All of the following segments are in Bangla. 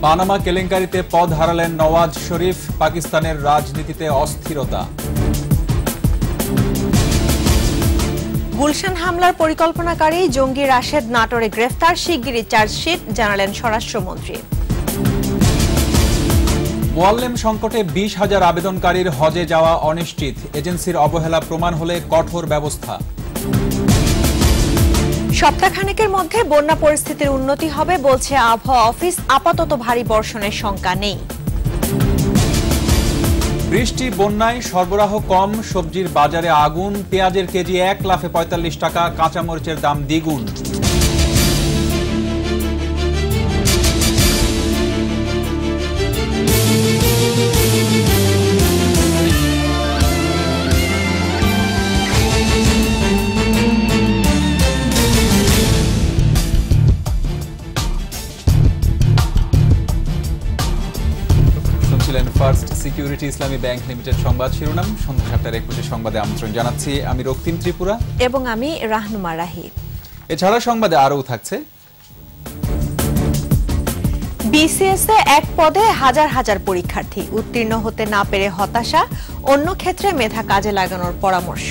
পানামা কেলেঙ্কারিতে পদ হারালেন নওয়াজ শরীফ, পাকিস্তানের রাজনীতিতে অস্থিরতা। গুলশান হামলার পরিকল্পনাকারী জঙ্গি রাশেদ নাটোরে গ্রেফতার, শিগগিরই চার্জশিট জানালেন স্বরাষ্ট্রমন্ত্রী। মোয়াল্লেম সংকটে 20,000 আবেদনকারীর হজে যাওয়া অনিশ্চিত, এজেন্সির অবহেলা প্রমাণ হলে কঠোর ব্যবস্থা। সপ্তাহখানেকের মধ্যে বন্যা পরিস্থিতির উন্নতি হবে বলছে আবহাওয়া অফিস, আপাতত ভারী বর্ষণের শঙ্কা নেই। বৃষ্টি বন্যায় সরবরাহ কম, সবজির বাজারে আগুন, পেঁয়াজের কেজি 1 লাফে 45 টাকা, কাঁচামরিচের দাম দ্বিগুণ। ফার্স্ট সিকিউরিটি ইসলামী ব্যাংক লিমিটেড সংবাদ শিরোনাম। সন্ধ্যা 7:21 সংবাদে আমন্ত্রণ জানাচ্ছি আমি রক্তিম ত্রিপুরা এবং আমি রাহনুমা রাহি। এছাড়া সংবাদে আরও থাকছে, বিসিএস এ এক পদে হাজার হাজার পরীক্ষার্থী, উত্তীর্ণ হতে না পেরে হতাশা, অন্য ক্ষেত্রে মেধা কাজে লাগানোর পরামর্শ।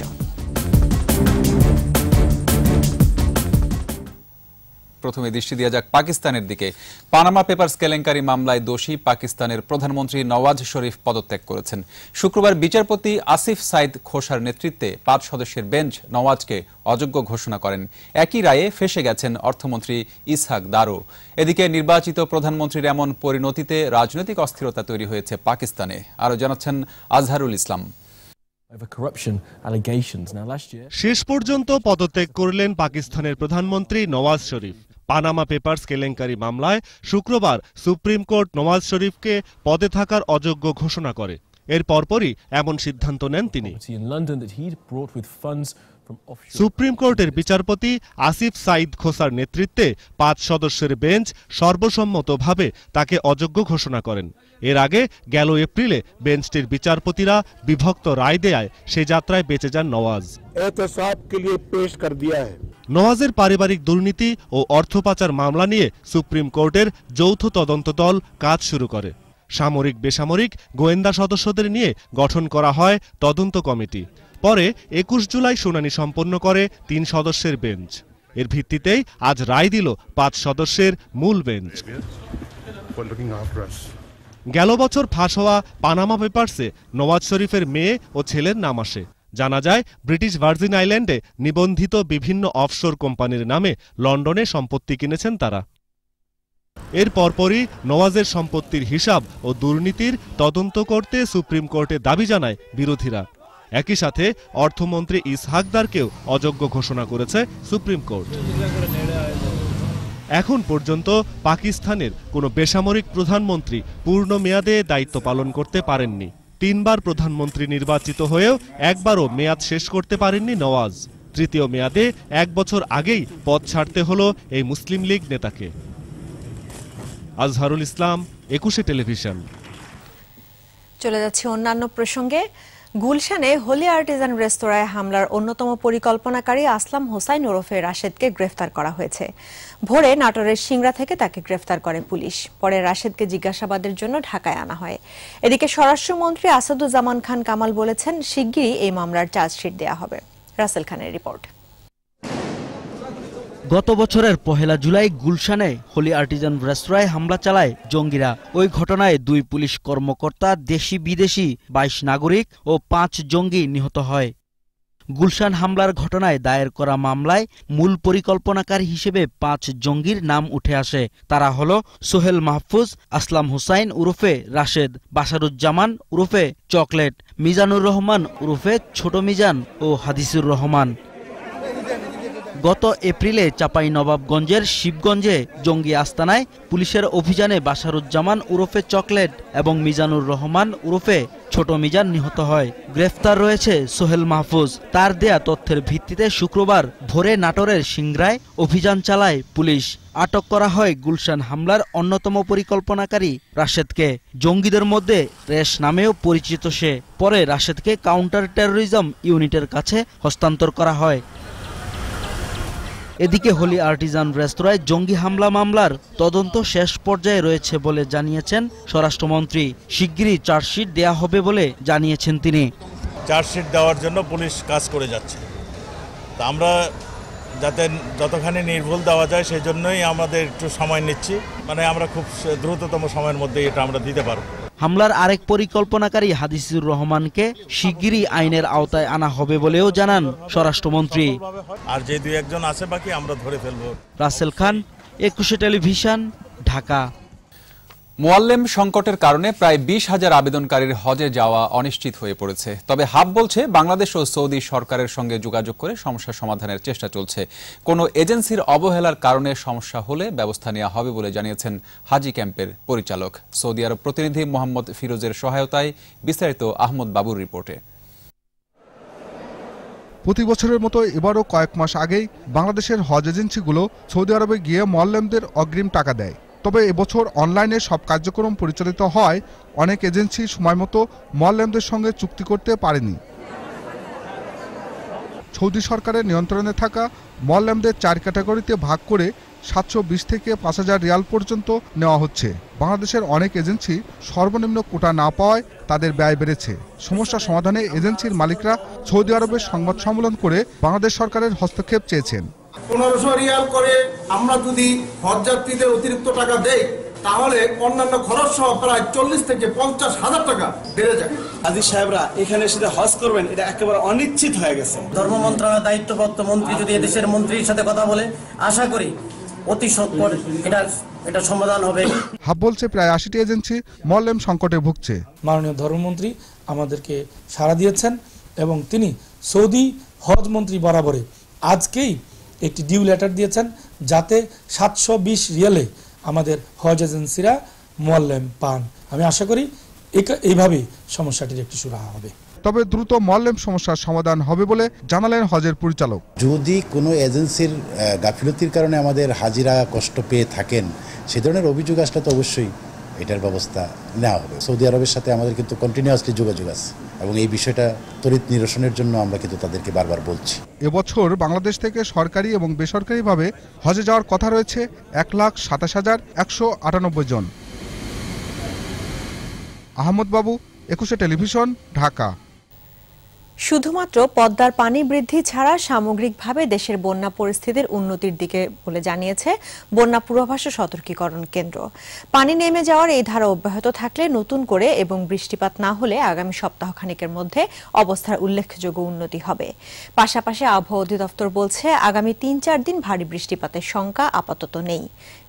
প্রথমে দৃষ্টি দেওয়া যাক পাকিস্তানের দিকে। পানামা পেপারস কেলেঙ্কারি মামলায় দোষী পাকিস্তানের প্রধানমন্ত্রী নওয়াজ শরীফ পদত্যাগ করেছেন। শুক্রবার বিচারপতি আসিফ সাইদ খোসার নেতৃত্বে 5 সদস্যের বেঞ্চ নওয়াজকে অযোগ্য ঘোষণা করেন। একই রায়ে ফেঁসে গেছেন অর্থমন্ত্রী ইসহাক দারো। এদিকে নির্বাচিত প্রধানমন্ত্রীর এমন পরিণতিতে রাজনৈতিক অস্থিরতা তৈরি হয়েছে পাকিস্তানে। আরও জানাচ্ছেন আজহারুল ইসলাম। শেষ পর্যন্ত পদত্যাগ করলেন পাকিস্তানের প্রধানমন্ত্রী নওয়াজ শরীফ। পানামা পেপারস কেলেঙ্কারি মামলায় শুক্রবার সুপ্রিম কোর্ট নওয়াজ শরীফকে পদে থাকার অযোগ্য ঘোষণা করে। এর পরপরই এমন সিদ্ধান্ত নেন তিনি। সুপ্রিম কোর্টের বিচারপতি আসিফ সাইদ খোসার নেতৃত্বে 5 সদস্যের বেঞ্চ সর্বসম্মতভাবে তাকে অযোগ্য ঘোষণা করেন। এর আগে গেল এপ্রিলে বেঞ্চটির বিচারপতিরা বিভক্ত রায় দেয়ায় সে যাত্রায় বেঁচে যান নওয়াজ। নওয়াজের পারিবারিক দুর্নীতি ও অর্থ পাচার মামলা নিয়ে সুপ্রিম কোর্টের যৌথ তদন্ত দল কাজ শুরু করে। সামরিক বেসামরিক গোয়েন্দা সদস্যদের নিয়ে গঠন করা হয় তদন্ত কমিটি। পরে 21 জুলাই শুনানি সম্পন্ন করে 3 সদস্যের বেঞ্চ। এর ভিত্তিতেই আজ রায় দিল 5 সদস্যের মূল বেঞ্চ। গেল বছর ফাঁস হওয়া পানামা পেপারসে নওয়াজ শরীফের মেয়ে ও ছেলের নাম আসে। জানা যায় ব্রিটিশ ভার্জিন আইল্যান্ডে নিবন্ধিত বিভিন্ন অফশোর কোম্পানির নামে লন্ডনে সম্পত্তি কিনেছেন তারা। এর পরপরই নওয়াজের সম্পত্তির হিসাব ও দুর্নীতির তদন্ত করতে সুপ্রিম কোর্টে দাবি জানায় বিরোধীরা। একই সাথে অর্থমন্ত্রী ইসহাক দারকেও অযোগ্য ঘোষণা করেছে সুপ্রিম কোর্ট। এখন পর্যন্ত পাকিস্তানের কোনো বেসামরিক প্রধানমন্ত্রী পূর্ণ মেয়াদে দায়িত্ব পালন করতে পারেননি। 3 বার প্রধানমন্ত্রী নির্বাচিত হয়েও একবারও মেয়াদ শেষ করতে পারেননি নওয়াজ। তৃতীয় মেয়াদে 1 বছর আগেই পদ ছাড়তে হলো এই মুসলিম লীগ নেতাকে। আজহারুল ইসলাম, 21 টেলিভিশন। চলে যাচ্ছে অন্যান্য প্রসঙ্গে। গুলশানে হোলি আর্টিজান রেস্তোরাঁয় হামলার অন্যতম পরিকল্পনাকারী আসলাম হোসাইন ওরফে রাশেদকে গ্রেফতার করা হয়েছে। ভোরে নাটোরের সিংড়া থেকে তাকে গ্রেফতার করে পুলিশ। পরে রাশেদকে জিজ্ঞাসাবাদের জন্য ঢাকায় আনা হয়। এদিকে স্বরাষ্ট্রমন্ত্রী আসাদুজ্জামান খান কামাল বলেছেন, শিগগিরই এই মামলার চার্জশিট দেয়া হবে। রাসেল খানের রিপোর্ট। গত বছরের 1 জুলাই গুলশানে হোলি আর্টিজান রেস্তোরাঁয় হামলা চালায় জঙ্গিরা। ওই ঘটনায় 2 পুলিশ কর্মকর্তা, দেশি বিদেশি 22 নাগরিক ও 5 জঙ্গি নিহত হয়। গুলশান হামলার ঘটনায় দায়ের করা মামলায় মূল পরিকল্পনাকারী হিসেবে 5 জঙ্গির নাম উঠে আসে। তারা হলো সোহেল মাহফুজ, আসলাম হোসাইন ওরফে রাশেদ, বাশারুজ্জামান ওরফে চকলেট, মিজানুর রহমান ওরফে ছোট মিজান ও হাদিসুর রহমান। গত এপ্রিলে চাঁপাইনবাবগঞ্জের শিবগঞ্জে জঙ্গি আস্তানায় পুলিশের অভিযানে বাশারুজ্জামান ওরফে চকলেট এবং মিজানুর রহমান ওরফে ছোট মিজান নিহত হয়। গ্রেফতার রয়েছে সোহেল মাহফুজ। তার দেয়া তথ্যের ভিত্তিতে শুক্রবার ভোরে নাটোরের সিংড়ায় অভিযান চালায় পুলিশ। আটক করা হয় গুলশান হামলার অন্যতম পরিকল্পনাকারী রাশেদকে। জঙ্গিদের মধ্যে রেশ নামেও পরিচিত সে। পরে রাশেদকে কাউন্টার টেরোরিজম ইউনিটের কাছে হস্তান্তর করা হয়। এদিকে হোলি আর্টিজান রেস্তোরাঁয় জঙ্গি হামলা মামলার তদন্ত শেষ পর্যায়ে রয়েছে বলে জানিয়েছেন স্বরাষ্ট্রমন্ত্রী। শিগগিরই চার্জশিট দেয়া হবে বলে জানিয়েছেন তিনি। চার্জশিট দেওয়ার জন্য পুলিশ কাজ করে যাচ্ছে, তা আমরা যাতে যতখানি নির্ভুল দেওয়া যায় সেই জন্যই আমাদের একটু সময় নিচ্ছি, মানে আমরা খুব দ্রুততম সময়ের মধ্যে এটা আমরা দিতে পারব। হামলার আরেক পরিকল্পনাকারী হাদিসুর রহমানকে শিগগিরই আইনের আওতায় আনা হবে বলেও জানান স্বরাষ্ট্রমন্ত্রী। আর যে 2-1 আছে বাকি আমরা ধরে ফেলব। রাসেল খান, একুশে টেলিভিশন, ঢাকা। মোয়াল্লেম সংকটের কারণে প্রায় 20,000 আবেদনকারীর হজে যাওয়া অনিশ্চিত হয়ে পড়েছে। তবে হাব বলছে বাংলাদেশ ও সৌদি সরকারের সঙ্গে যোগাযোগ করে সমস্যা সমাধানের চেষ্টা চলছে। কোনো এজেন্সির অবহেলার কারণে সমস্যা হলে ব্যবস্থা নেওয়া হবে বলে জানিয়েছেন হাজি ক্যাম্পের পরিচালক। সৌদি আরব প্রতিনিধি মোহাম্মদ ফিরোজের সহায়তায় বিস্তারিত আহমদ বাবুর রিপোর্টে। প্রতি বছরের মতো এবারও কয়েক মাস আগেই বাংলাদেশের হজ এজেন্সিগুলো সৌদি আরবে গিয়ে মোয়াল্লেমদের অগ্রিম টাকা দেয়। তবে এবছর অনলাইনে সব কার্যক্রম পরিচালিত হয় অনেক এজেন্সি সময়মতো মোয়াল্লেমদের সঙ্গে চুক্তি করতে পারেনি। সৌদি সরকারের নিয়ন্ত্রণে থাকা মোয়াল্লেমদের 4 ক্যাটাগরিতে ভাগ করে 720 থেকে 5,000 রিয়াল পর্যন্ত নেওয়া হচ্ছে। বাংলাদেশের অনেক এজেন্সি সর্বনিম্ন কোটা না পাওয়ায় তাদের ব্যয় বেড়েছে। সমস্যা সমাধানে এজেন্সির মালিকরা সৌদি আরবের সংবাদ সম্মেলন করে বাংলাদেশ সরকারের হস্তক্ষেপ চেয়েছেন। 1500 রিয়াল করে আমরা যদি হজ যাত্রীদের অতিরিক্ত টাকা দেই তাহলে অন্যান্য খরচ সহ প্রায় 40 থেকে 50,000 টাকা বেড়ে যায়। হাজী সাহেবরা এখানে এসে হজ করবেন এটা একেবারে অনিশ্চিত হয়ে গেছে। ধর্ম মন্ত্রণালয়ের দায়িত্বপ্রাপ্ত মন্ত্রী যদি এদেশের মন্ত্রীর সাথে কথা বলে আশা করি অতি সত্বর এটা সমাধান হবে। হাব বলছে প্রায় 80টি এজেন্সি মোয়াল্লেম সংকটে ভুগছে। মাননীয় ধর্মমন্ত্রী আমাদেরকে সাড়া দিয়েছেন এবং তিনি সৌদি হজ মন্ত্রী বরাবরে আজকেই একটি ডিউ লেটার দিয়েছেন যাতে 720 রিয়ালে আমাদের হজ এজেন্সিরা মোয়াল্লেম পান। আমি আশা করি এইভাবেই সমস্যাটির একটি সুরাহা হবে। তবে দ্রুত মোয়াল্লেম সমস্যার সমাধান হবে বলে জানালেন হজের পরিচালক। যদি কোনো এজেন্সির গাফিলতির কারণে আমাদের হাজিরা কষ্ট পেয়ে থাকেন সে ধরনের অভিযোগ আসলে তো অবশ্যই এটার ব্যবস্থা নেওয়া হবে। সৌদি আরবের সাথে আমাদের কিন্তু কন্টিনিউয়াসলি যোগাযোগ আছে এবং এই বিষয়টা তড়িৎ নিরসনের জন্য আমরা কিন্তু তাদেরকে বারবার বলছি। এবছর বাংলাদেশ থেকে সরকারি এবং বেসরকারিভাবে হজে যাওয়ার কথা রয়েছে 1,27,198 জন। আহমদ বাবু, একুশে টেলিভিশন, ঢাকা। শুধুমাত্র পদ্মার পানি বৃদ্ধি ছাড়া সামগ্রিকভাবে দেশের বন্যা পরিস্থিতির উন্নতির দিকে বলে জানিয়েছে বন্যা পূর্বাভাস ও সতর্কীকরণ কেন্দ্র। পানি নেমে যাওয়ার এই ধারা অব্যাহত থাকলে নতুন করে এবং বৃষ্টিপাত না হলে আগামী সপ্তাহখানেকের মধ্যে অবস্থার উল্লেখযোগ্য উন্নতি হবে। পাশাপাশি আবহাওয়া অধিদপ্তর বলছে আগামী 3-4 দিন ভারী বৃষ্টিপাতের শঙ্কা আপাতত নেই।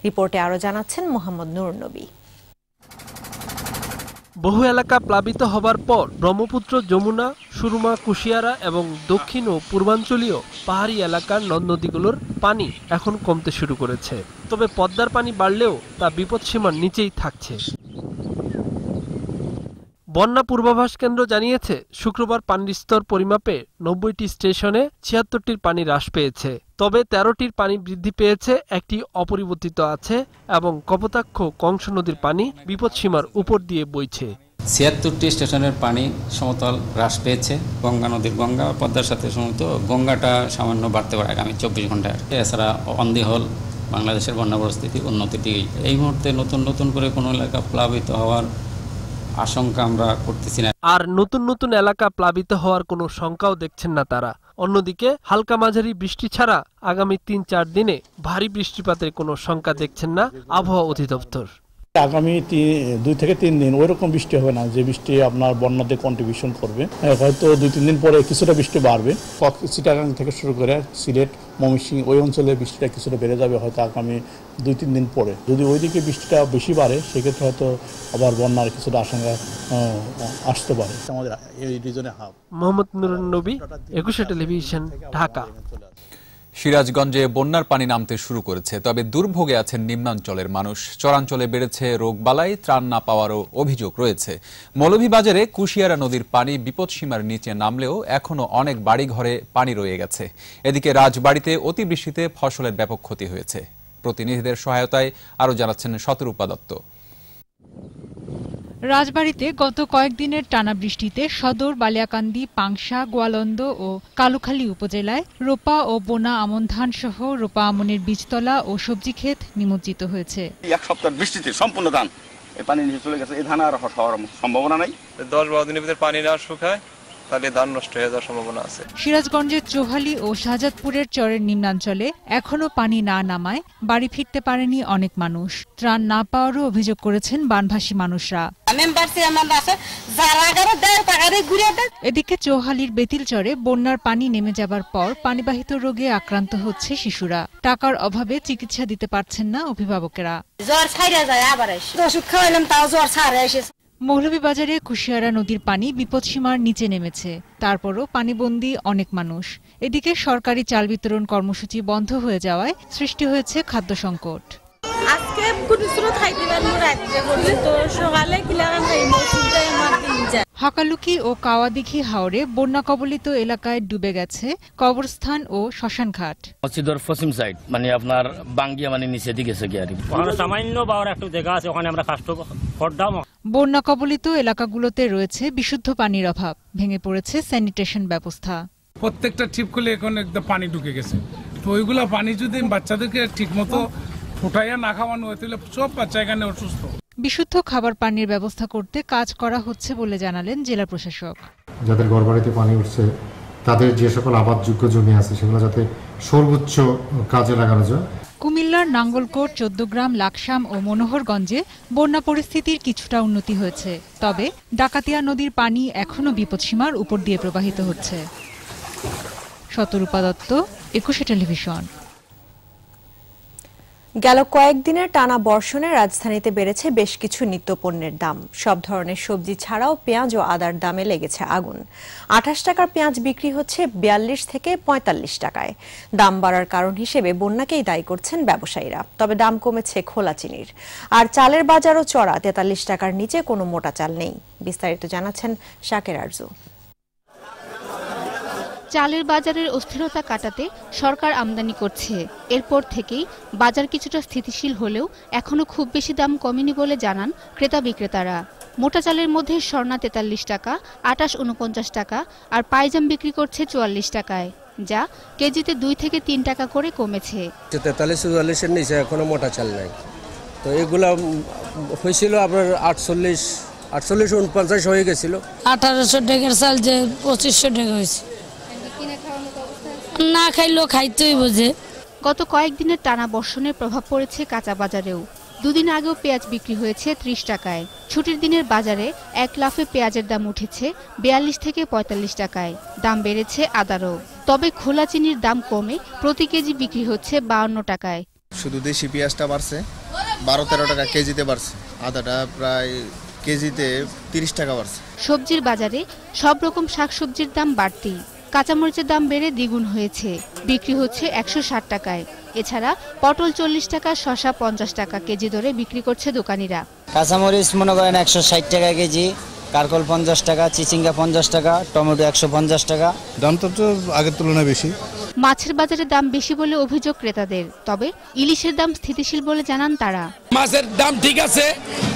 রিপোর্টে আরো জানাচ্ছেন মোহাম্মদ নুরুন নবী। বহু এলাকা প্লাবিত হবার পর ব্রহ্মপুত্র, যমুনা, সুরমা, কুশিয়ারা এবং দক্ষিণ ও পূর্বাঞ্চলীয় পাহাড়ি এলাকার নদ নদীগুলোর পানি এখন কমতে শুরু করেছে। তবে পদ্মার পানি বাড়লেও তা বিপদসীমার নিচেই থাকছে। বন্যা পূর্বাভাস কেন্দ্র জানিয়েছে শুক্রবার পানির স্তর পরিমাপে 90টি স্টেশনে 76টির পানি হ্রাস পেয়েছে। তবে 13টির পানি বৃদ্ধি পেয়েছে, একটি অপরিবর্তিত আছে এবং কপোতাক্ষ কংস নদীর পানি বিপদসীমার উপর দিয়ে বইছে। 76টি স্টেশনের পানি সমতল হ্রাস পেয়েছে। গঙ্গা নদীর গঙ্গা পদ্মার সাথে সমত গঙ্গাটা সামান্য বাড়তে পারে আগামী 24 ঘন্টায়। এছাড়া অন্দিহল বাংলাদেশের বন্যা পরিস্থিতি উন্নতিটি এই মুহূর্তে নতুন করে কোনো এলাকা প্লাবিত হওয়ার আশঙ্কা আমরা করতেছি না। আর নতুন এলাকা প্লাবিত হওয়ার কোনো শঙ্কাও দেখছেন না তারা। অন্যদিকে হালকা মাঝারি বৃষ্টি ছাড়া আগামী 3-4 দিনে ভারী বৃষ্টিপাতের কোনো শঙ্কা দেখছেন না আবহাওয়া অধিদপ্তর। আগামী 2 থেকে 3 দিন ওইরকম বৃষ্টি হবে না যে বৃষ্টি আপনার বন্যাতে কন্ট্রিবিউশন করবে। হয়তো 2-3 দিন পরে কিছুটা বৃষ্টি বাড়বে। চিটাগাং থেকে শুরু করে সিলেট, ময়মনসিংহ ওই অঞ্চলে বৃষ্টিটা কিছুটা বেড়ে যাবে হয়তো আগামী 2-3 দিন পরে। যদি ওইদিকে বৃষ্টিটা বেশি বাড়ে সেক্ষেত্রে হয়তো আবার বন্যার কিছুটা আশঙ্কা আসতে পারে আমাদের এই রিজনে। মোহাম্মদ নুরুন নবী, একুশে টেলিভিশন, ঢাকা। সিরাজগঞ্জে বন্যার পানি নামতে শুরু করেছে, তবে দুর্ভোগে আছেন নিম্নাঞ্চলের মানুষ। চরাঞ্চলে বেড়েছে রোগবালাই, ত্রাণ না পাওয়ারও অভিযোগ রয়েছে। মৌলভীবাজারে কুশিয়ারা নদীর পানি বিপদসীমার নিচে নামলেও এখনো অনেক বাড়িঘরে পানি রয়ে গেছে। এদিকে রাজবাড়ীতে অতিবৃষ্টিতে ফসলের ব্যাপক ক্ষতি হয়েছে। প্রতিনিধিদের সহায়তায় আরও জানাচ্ছেন শতরূপা দত্ত। রাজবাড়ীতে গত কয়েকদিনের টানা বৃষ্টিতে সদর, বালিয়াকান্দি, পাংশা, গোয়ালন্দ ও কালুখালী উপজেলায় রোপা ও বোনা আমন ধান সহ রোপা আমনের বীজতলা ও সবজি ক্ষেত নিমজ্জিত হয়েছে। এক সপ্তাহ বৃষ্টিতে সম্পূর্ণ ধান পানি নিচে চলে গেছে। এই ধান আর হওয়ার সম্ভাবনা নাই। 10-12 দিনের ভিতরে পানি না শুকায় তাহলে ধান নষ্ট হয়ে যাওয়ার সম্ভাবনা আছে। সিরাজগঞ্জের চোহালি ও শাহজাদপুরের চরের নিম্নাঞ্চলে এখনো পানি না নামায় বাড়ি ফিরতে পারেনি অনেক মানুষ। ত্রাণ না পাওয়ারও অভিযোগ করেছেন বানভাসী মানুষরা। এদিকে চৌহালির বেতিলচরে বন্যার পানি নেমে যাবার পর পানিবাহিত রোগে আক্রান্ত হচ্ছে শিশুরা। টাকার অভাবে চিকিৎসা দিতে পারছেন না অভিভাবকেরা। মৌলভীবাজারে কুশিয়ারা নদীর পানি বিপদসীমার নিচে নেমেছে, তারপরও পানিবন্দী অনেক মানুষ। এদিকে সরকারি চাল বিতরণ কর্মসূচি বন্ধ হয়ে যাওয়ায় সৃষ্টি হয়েছে খাদ্য সংকট। হাকালুকি ও কাওয়াদিঘি হাওরে বন্যা কবলিত এলাকায় ডুবে গেছে কবরস্থান ও শ্মশানঘাট। মসজিদের পশ্চিম সাইড মানে আপনার বাঙ্গিয়া মানে নিচে দিকে গেছে আর সামান্য বাওয়ার একটা জায়গা আছে, ওখানে আমরা কাজ করতাম। বন্যা কবলিত এলাকাগুলোতে রয়েছে বিশুদ্ধ পানির অভাব, ভেঙে পড়েছে স্যানিটেশন ব্যবস্থা। প্রত্যেকটা টিপ খুলে এখন একদম পানি ঢুকে গেছে। তো ওইগুলা পানি যদি বাচ্চাদেরকে ঠিক মতো ফুটাইয়া না খাওয়ানো হয় তাহলে সব বাচ্চা এখানে অসুস্থ। বিশুদ্ধ খাবার পানির ব্যবস্থা করতে কাজ করা হচ্ছে বলে জানালেন জেলা প্রশাসক। যাদের ঘরবাড়িতে পানি উঠছে তাদের যে সকল আবাদযোগ্য জমি আছে সেগুলো যাতে সর্বোচ্চ কাজে লাগানো যায়। কুমিল্লার নাঙ্গলকোট, 14 গ্রাম, লাকসাম ও মনোহরগঞ্জে বন্যা পরিস্থিতির কিছুটা উন্নতি হয়েছে, তবে ডাকাতিয়া নদীর পানি এখনো বিপদসীমার উপর দিয়ে প্রবাহিত হচ্ছে। শতরূপা দত্ত, 21 টেলিভিশন। গেল কয়েকদিনের টানা বর্ষণে রাজধানীতে বেড়েছে বেশ কিছু নিত্যপণ্যের দাম। সব ধরনের সবজি ছাড়াও পেঁয়াজ ও আদার দামে লেগেছে আগুন। 28 টাকার পেঁয়াজ বিক্রি হচ্ছে 42 থেকে 45 টাকায়। দাম বাড়ার কারণ হিসেবে বন্যাকেই দায়ী করছেন ব্যবসায়ীরা। তবে দাম কমেছে খোলা চিনির। আর চালের বাজারও চড়া, 43 টাকার নিচে কোনো মোটা চাল নেই। বিস্তারিত জানাচ্ছেন শাকের আরজু। চালের বাজারের অস্থিরতা কাটাতে সরকার আমদানি করছে। এরপর থেকেই বাজার কিছুটা স্থিতিশীল হলেও এখনো খুব বেশি দাম কমেনি বলে জানান ক্রেতা বিক্রেতারা। মোটা চালের মধ্যে স্বর্ণা 43 টাকা, আটাশ 49 টাকা আর পাইজাম বিক্রি করছে 44 টাকায়, যা কেজিতে 2 থেকে 3 টাকা করে কমেছে। 43-44 এর নিচে এখনো মোটা চাল নাই। তো এগুলা হয়েছিল আপনার 48-49 হয়ে গেছিল। 1800 টাকার চাল যে 2500 টাকা হয়েছে। না খাইলেও খাইতেই বোঝে। গত কয়েকদিনের টানা বর্ষণের প্রভাব পড়েছে কাঁচা বাজারেও। দুদিন আগেও পেঁয়াজ বিক্রি হয়েছে 30 টাকায়। ছুটির দিনের বাজারে এক লাফে পেঁয়াজের দাম উঠেছে 42 থেকে 45 টাকায়। দাম বেড়েছে আদারও। তবে খোলা চিনির দাম কমে প্রতি কেজি বিক্রি হচ্ছে 52 টাকায়। শুধু দেশি পেঁয়াজটা বাড়ছে 12-13 টাকা কেজিতে বাড়ছে, আদাটা প্রায় কেজিতে 30 টাকা বাড়ছে। সবজির বাজারে সব রকম শাকসবজির দাম বাড়তি। কাঁচামরিচের দাম বেড়ে দ্বিগুণ হয়েছে, বিক্রি হচ্ছে 160 টাকায়। এছাড়া পটল 40 টাকা, শসা 50 টাকা কেজি দরে বিক্রি করছে দোকানিরা। কাঁচামরিচ মনে করেন 160 টাকা কেজি, কারকল 50 টাকা, চিচিঙ্গা 50 টাকা, টমেটো 150 টাকা। দামটা তো আগের তুলনায় বেশি। মাছের বাজারে দাম বেশি বলে অভিযোগ ক্রেতাদের। তবে ইলিশের দাম স্থিতিশীল বলে জানান তারা। মাছের দাম ঠিক আছে,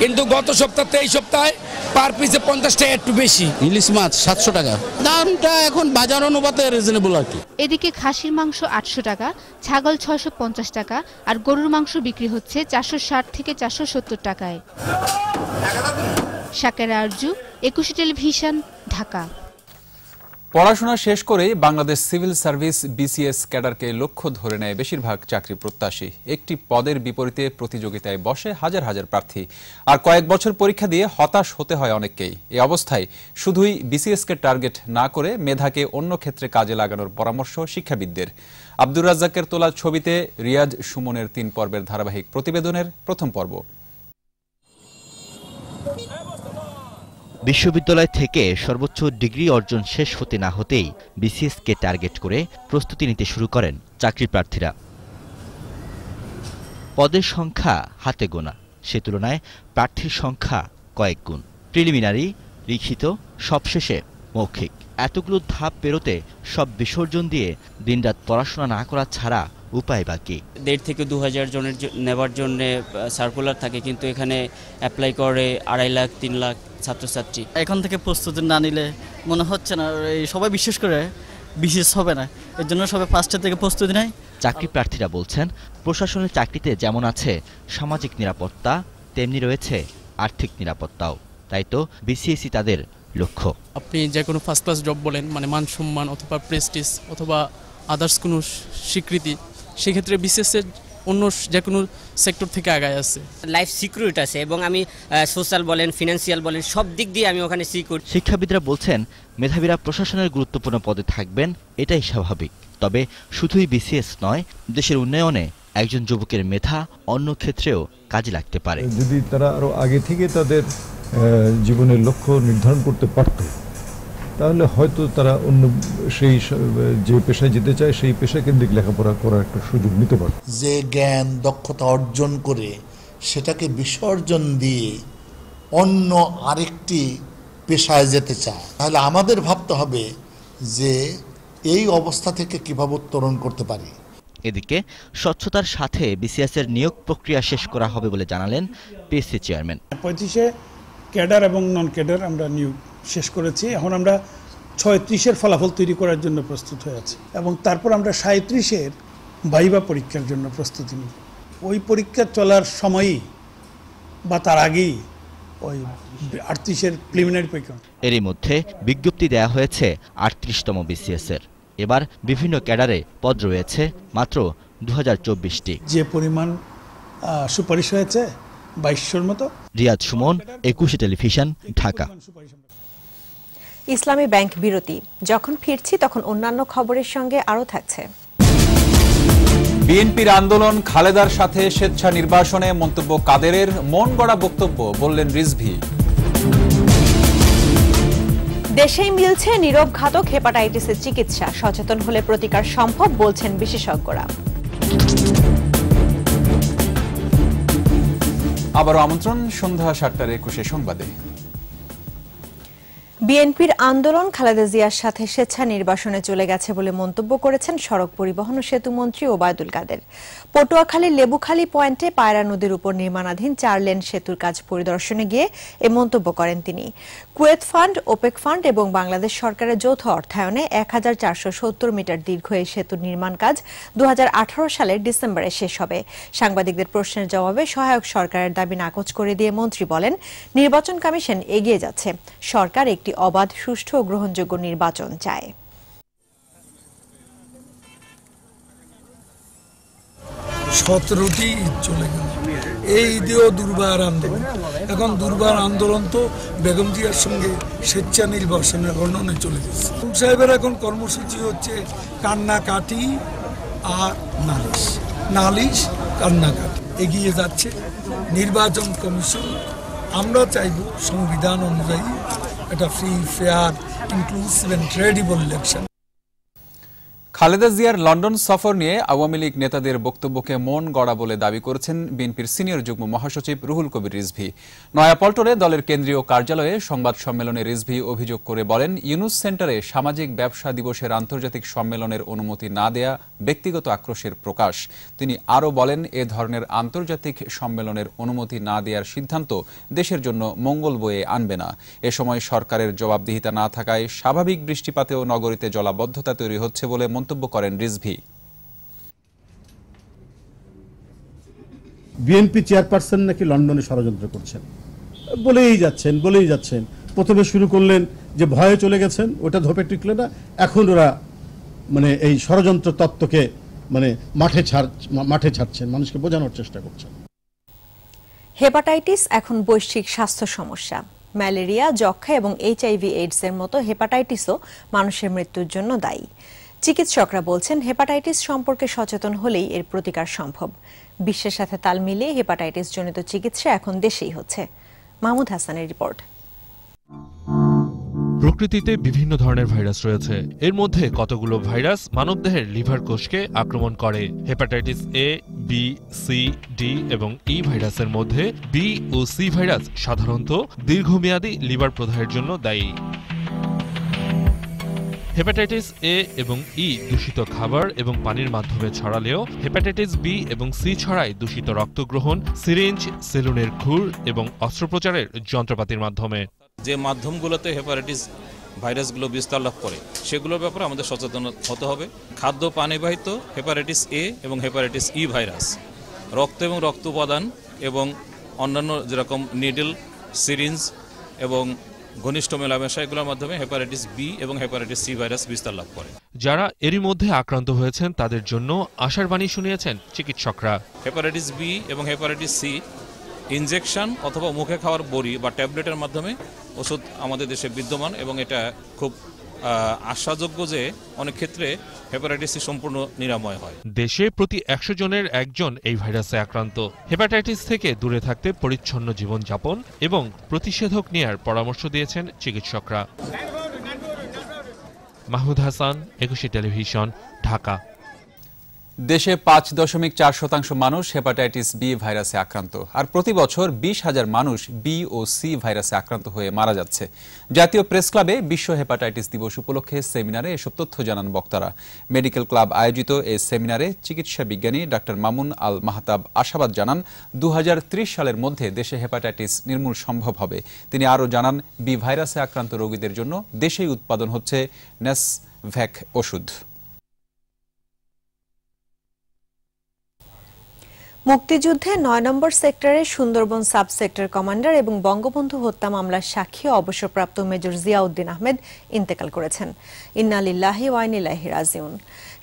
কিন্তু গত সপ্তাহ থেকে এই সপ্তাহে পার পিসে 50 টাকা একটু বেশি। ইলিশ মাছ 700 টাকা, দামটা এখন বাজার অনুপাতে রিজনেবল আর কি। এদিকে খাসির মাংস 800 টাকা, ছাগল 650 টাকা আর গরুর মাংস বিক্রি হচ্ছে 460 থেকে 470 টাকায়। শাকের আরজু, 21 টেলিভিশন, ঢাকা। পড়াশোনা শেষ করেই বাংলাদেশ সিভিল সার্ভিস বিসিএস ক্যাডারকে লক্ষ্য ধরে নেয় বেশিরভাগ চাকরি প্রত্যাশী। একটি পদের বিপরীতে প্রতিযোগিতায় বসে হাজার হাজার প্রার্থী, আর কয়েক বছর পরীক্ষা দিয়ে হতাশ হতে হয় অনেককেই। এই অবস্থায় শুধুই বিসিএসকে টার্গেট না করে মেধাকে অন্য ক্ষেত্রে কাজে লাগানোর পরামর্শ শিক্ষাবিদদের। আব্দুর রাজ্জাকের তোলা ছবিতে রিয়াজ সুমনের 3 পর্বের ধারাবাহিক প্রতিবেদনের প্রথম পর্ব। বিশ্ববিদ্যালয় থেকে সর্বোচ্চ ডিগ্রি অর্জন শেষ হতে না হতেই বিসিএসকে টার্গেট করে প্রস্তুতি নিতে শুরু করেন চাকরি প্রার্থীরা। পদের সংখ্যা হাতে গোনা, সে তুলনায় প্রার্থীর সংখ্যা কয়েক গুণ। প্রিলিমিনারি, লিখিত, সবশেষে মৌখিক, এতগুলো ধাপ পেরোতে সব বিসর্জন দিয়ে দিনরাত পড়াশোনা না করা ছাড়া উপায় বাকি। 1,500 থেকে 2,000 জনের নেবার জন্য সার্কুলার থাকে, কিন্তু এখানে অ্যাপ্লাই করে 2.5 লাখ 3 লাখ ছাত্রছাত্রী। এখন থেকে প্রস্তুতি না নিলে মনে হচ্ছে না সবাই বিশেষ করে বিশেষ হবে না, এর জন্য সবাই ফার্স্টের থেকে প্রস্তুতি নেয়। চাকরি প্রার্থীরা বলছেন, প্রশাসনের চাকরিতে যেমন আছে সামাজিক নিরাপত্তা, তেমনি রয়েছে আর্থিক নিরাপত্তাও। তাই তো বিসিএসই তাদের লক্ষ্য। আপনি যে কোনো ফার্স্ট ক্লাস জব বলেন, মানে মান সম্মান অথবা প্রেস্টিজ অথবা আদার্স কোনো স্বীকৃতি, সেক্ষেত্রে বিসিএসের অন্য যে কোনো সেক্টর থেকে আগায় আছে। লাইফ সিকিউরিটি আছে এবং আমি সোশ্যাল বলেন, ফিনান্সিয়াল বলেন, সব দিক দিয়ে আমি ওখানে সিকিউর। শিক্ষাবিদরা বলছেন, মেধাবীরা প্রশাসনের গুরুত্বপূর্ণ পদে থাকবেন, এটাই স্বাভাবিক। তবে শুধুই বিসিএস নয়, দেশের উন্নয়নে একজন যুবকের মেধা অন্য ক্ষেত্রেও কাজে লাগতে পারে। যদি তারা আরো আগে থেকে তাদের জীবনের লক্ষ্য নির্ধারণ করতে পারত, তাহলে হয়তো তারা অন্য সেই যে পেশায় যেতে চায় সেই পেশা কেন্দ্রিক লেখাপড়া করার একটা সুযোগ নিতে পারে। যে জ্ঞান দক্ষতা অর্জন করে সেটাকে বিসর্জন দিয়ে অন্য আরেকটি পেশায় যেতে চায়, তাহলে আমাদের ভাবতে হবে যে এই অবস্থা থেকে কিভাবে উত্তরণ করতে পারি। এদিকে স্বচ্ছতার সাথে বিসিএসের নিয়োগ প্রক্রিয়া শেষ করা হবে বলে জানালেন পিএসসি চেয়ারম্যান। 35-এ ক্যাডার এবং নন ক্যাডার আমরা নিয়োগ শেষ করেছি। এখন আমরা 36-এর ফলাফল তৈরি করার জন্য প্রস্তুত হয়ে আছি এবং তারপর আমরা 37-এর ভাইভা পরীক্ষার জন্য প্রস্তুতি নিই। ওই পরীক্ষা চলার সময়ই বা তার আগেই ওই 38-এর প্রিলিমিনারি পরীক্ষা। এরই মধ্যে বিজ্ঞপ্তি দেয়া হয়েছে 38তম বিসিএসের। এবার বিভিন্ন ক্যাডারে পদ রয়েছে মাত্র 2024টি। যে পরিমাণ সুপারিশ হয়েছে 2200-র মতো। রিয়াদ সুমন, 21 টেলিভিশন, ঢাকা। ইসলামী ব্যাংক বিরতি। যখন ফিরছি তখন অন্যান্য খবরের সঙ্গে আরও থাকছে। বিএনপির আন্দোলন, খালেদার সাথে স্বেচ্ছা নির্বাসনে মন্তব্য কাদেরের, মন গড়া বক্তব্য বললেন রিজভী। দেশেই মিলছে নীরব ঘাতক হেপাটাইটিসের চিকিৎসা, সচেতন হলে প্রতিকার সম্ভব বলছেন বিশেষজ্ঞরা। আবারও আমন্ত্রণ সন্ধ্যা 7:21 সংবাদে। বিএনপির আন্দোলন খালেদা জিয়ার সাথে স্বেচ্ছা নির্বাসনে চলে গেছে বলে মন্তব্য করেছেন সড়ক পরিবহন ও সেতু মন্ত্রী ওবায়দুল কাদের। পটুয়াখালীর লেবুখালী পয়েন্টে পায়রা নদীর উপর নির্মাণাধীন 4 লেন সেতুর কাজ পরিদর্শনে গিয়ে এ মন্তব্য করেন তিনি। কুয়েত ফান্ড, ওপেক ফান্ড এবং বাংলাদেশ সরকারের যৌথ অর্থায়নে 1470 মিটার দীর্ঘ এই সেতুর নির্মাণ কাজ 2018 সালের ডিসেম্বরে শেষ হবে। সাংবাদিকদের প্রশ্নের জবাবে সহায়ক সরকারের দাবি নাকচ করে দিয়ে মন্ত্রী বলেন, নির্বাচন কমিশন এগিয়ে যাচ্ছে, সরকার একটি অবাধ, সুষ্ঠু ও গ্রহণযোগ্য নির্বাচন চায়। 17টি ঈদ চলে গেল, এই ঈদেও দুর্বার আন্দোলন। এখন দুর্বার আন্দোলন তো বেগম জিয়ার সঙ্গে স্বেচ্ছা নির্বাসনের বর্ণনে চলে গেছে। সাহেবের এখন কর্মসূচি হচ্ছে কান্নাকাটি আর নালিশ, নালিশ কান্নাকাটি। এগিয়ে যাচ্ছে নির্বাচন কমিশন। আমরা চাইব সংবিধান অনুযায়ী একটা free, fair, inclusive and credible election. Khaleda জিয়ার লন্ডন সফর নিয়ে আওয়ামী লীগ নেতাদের বক্তব্যকে মন গড়া বলে দাবি করেছেন বিএনপির সিনিয়র যুগ্ম মহাসচিব রুহুল কবির রিজভী। নয়াপল্টনে দলের কেন্দ্রীয় কার্যালয়ে সংবাদ সম্মেলনে রিজভী অভিযোগ করে বলেন, ইউনুস সেন্টারে সামাজিক ব্যবসা দিবসের আন্তর্জাতিক সম্মেলনের অনুমতি না দেয়া ব্যক্তিগত আক্রোশের প্রকাশ। তিনি আরও বলেন, এ ধরনের আন্তর্জাতিক সম্মেলনের অনুমতি না দেওয়ার সিদ্ধান্ত দেশের জন্য মঙ্গল বয়ে আনবে না। এ সময় সরকারের জবাবদিহিতা না থাকায় স্বাভাবিক বৃষ্টিপাতেও নগরীতে জলাবদ্ধতা তৈরি হচ্ছে বলে মন্তব্য করেন রিজভী। বিএনপি চেয়ারপারসন নাকি লন্ডনে ষড়যন্ত্র করছেন, বলেই যাচ্ছেন। প্রথমে শুরু করলেন যে ভয়ে চলে গেছেন, ওটা ধোপে টিকলে না, এখন ওরা মানে এই ষড়যন্ত্র তত্ত্বকে মানে মাঠে ছাড়ছেন, মানুষকে বোঝানোর চেষ্টা করছেন। হেপাটাইটিস এখন বৈশ্বিক স্বাস্থ্য সমস্যা। ম্যালেরিয়া, যক্ষ্মা এবং HIV/AIDS এর মতো হেপাটাইটিসও মানুষের মৃত্যুর জন্য দায়ী। চিকিৎসকরা বলছেন, হেপাটাইটিস সম্পর্কে সচেতন হলেই এর প্রতিকার সম্ভব। বিশ্বের সাথে তাল মিলিয়ে হেপাটাইটিস জনিত চিকিৎসা এখন দেশেই হচ্ছে। মাহমুদ হাসানের রিপোর্ট। প্রকৃতিতে বিভিন্ন ধরনের ভাইরাস রয়েছে, এর মধ্যে কতগুলো ভাইরাস মানবদেহের লিভার কোষকে আক্রমণ করে। Hepatitis A, B, C, D এবং E ভাইরাসের মধ্যে B ও C ভাইরাস সাধারণত দীর্ঘমেয়াদী লিভার প্রদাহের জন্য দায়ী। হেপাটাইটিস এ এবং ই দূষিত খাবার এবং পানির মাধ্যমে ছড়ালেও হেপাটাইটিস বি এবং সি ছড়ায় দূষিত রক্ত গ্রহণ, সিরিঞ্জ, সেলুনের ঘুর এবং অস্ত্রোপচারের যন্ত্রপাতির মাধ্যমে। যে মাধ্যমগুলোতে হেপাটাইটিস ভাইরাসগুলো বিস্তার লাভ করে সেগুলোর ব্যাপারে আমাদের সচেতন হতে হবে। খাদ্য পানিবাহিত হেপাটাইটিস এ এবং হেপাটাইটিস ই ভাইরাস, রক্ত এবং রক্ত উপাদান এবং অন্যান্য যেরকম নিডল, সিরিঞ্জ এবং ঘনিষ্ঠ মেলামেশা এগুলোর মাধ্যমে হেপাটাইটিস বি এবং হেপাটাইটিস সি ভাইরাস বিস্তার লাভ করে। যারা এরই মধ্যে আক্রান্ত হয়েছেন তাদের জন্য আশার বাণী শুনিয়েছেন চিকিৎসকরা। হেপাটাইটিস বি এবং হেপাটাইটিস সি ইনজেকশন অথবা মুখে খাওয়ার বড়ি বা ট্যাবলেটের মাধ্যমে ওষুধ আমাদের দেশে বিদ্যমান এবং এটা খুব আশাযোগ্য যে অনেক ক্ষেত্রে হেপাটাইটিস সি সম্পূর্ণ নিরাময় হয়। দেশে প্রতি ১০০ জনের একজন এই ভাইরাসে আক্রান্ত। হেপাটাইটিস থেকে দূরে থাকতে পরিচ্ছন্ন জীবনযাপন এবং প্রতিষেধক নেয়ার পরামর্শ দিয়েছেন চিকিৎসকরা। মাহমুদ হাসান, একুশে টেলিভিশন, ঢাকা। দেশে ৫.৪% মানুষ হেপাটাইটিস বি ভাইরাসে আক্রান্ত, আর প্রতি বছর ২০,০০০ মানুষ বি ও সি ভাইরাসে আক্রান্ত হয়ে মারা যাচ্ছে। জাতীয় প্রেস ক্লাবে বিশ্ব হেপাটাইটিস দিবস উপলক্ষে সেমিনারে এসব তথ্য জানান বক্তারা। মেডিকেল ক্লাব আয়োজিত এই সেমিনারে চিকিৎসা বিজ্ঞানী ডাক্তার মামুন আল মাহতাব আশাবাদ জানান ২০৩০ সালের মধ্যে দেশে হেপাটাইটিস নির্মূল সম্ভব হবে। তিনি আরও জানান বি ভাইরাসে আক্রান্ত রোগীদের জন্য দেশেই উৎপাদন হচ্ছে নেসভ্যাক ওষুধ। মুক্তিযুদ্ধে ৯ নম্বর সেক্টরের সুন্দরবন সাব সেক্টর কমান্ডার এবং বঙ্গবন্ধু হত্যা মামলার সাক্ষী অবসরপ্রাপ্ত মেজর জিয়াউদ্দিন আহমেদ ইন্তেকাল করেছেন। ইন্না লিল্লাহি ওয়া ইন্না ইলাইহি রাজিউন।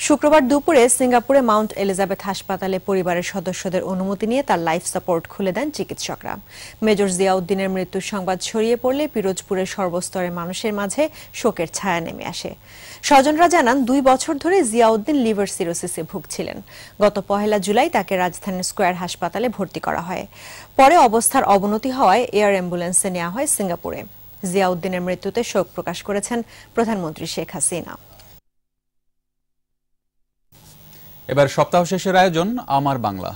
শুক্রবার দুপুরে সিঙ্গাপুরে মাউন্ট এলিজাবেথ হাসপাতালে পরিবারের সদস্যদের অনুমতি নিয়ে তার লাইফ সাপোর্ট খুলে দেন চিকিৎসকরা। মেজর জিয়াউদ্দিনের মৃত্যুর সংবাদ ছড়িয়ে পড়লে পিরোজপুরের সর্বস্তরের মানুষের মাঝে শোকের ছায়া নেমে আসে। স্বজনরা জানান ২ বছর ধরে জিয়াউদ্দিন লিভার সিরোসিসে ভুগছিলেন। গত ১ জুলাই তাকে রাজধানীর স্কয়ার হাসপাতালে ভর্তি করা হয়। পরে অবস্থার অবনতি হওয়ায় এয়ার অ্যাম্বুলেন্সে নেওয়া হয় সিঙ্গাপুরে। জিয়াউদ্দিনের মৃত্যুতে শোক প্রকাশ করেছেন প্রধানমন্ত্রী শেখ হাসিনা। এবার সপ্তাহ শেষের আয়োজন আমার বাংলা।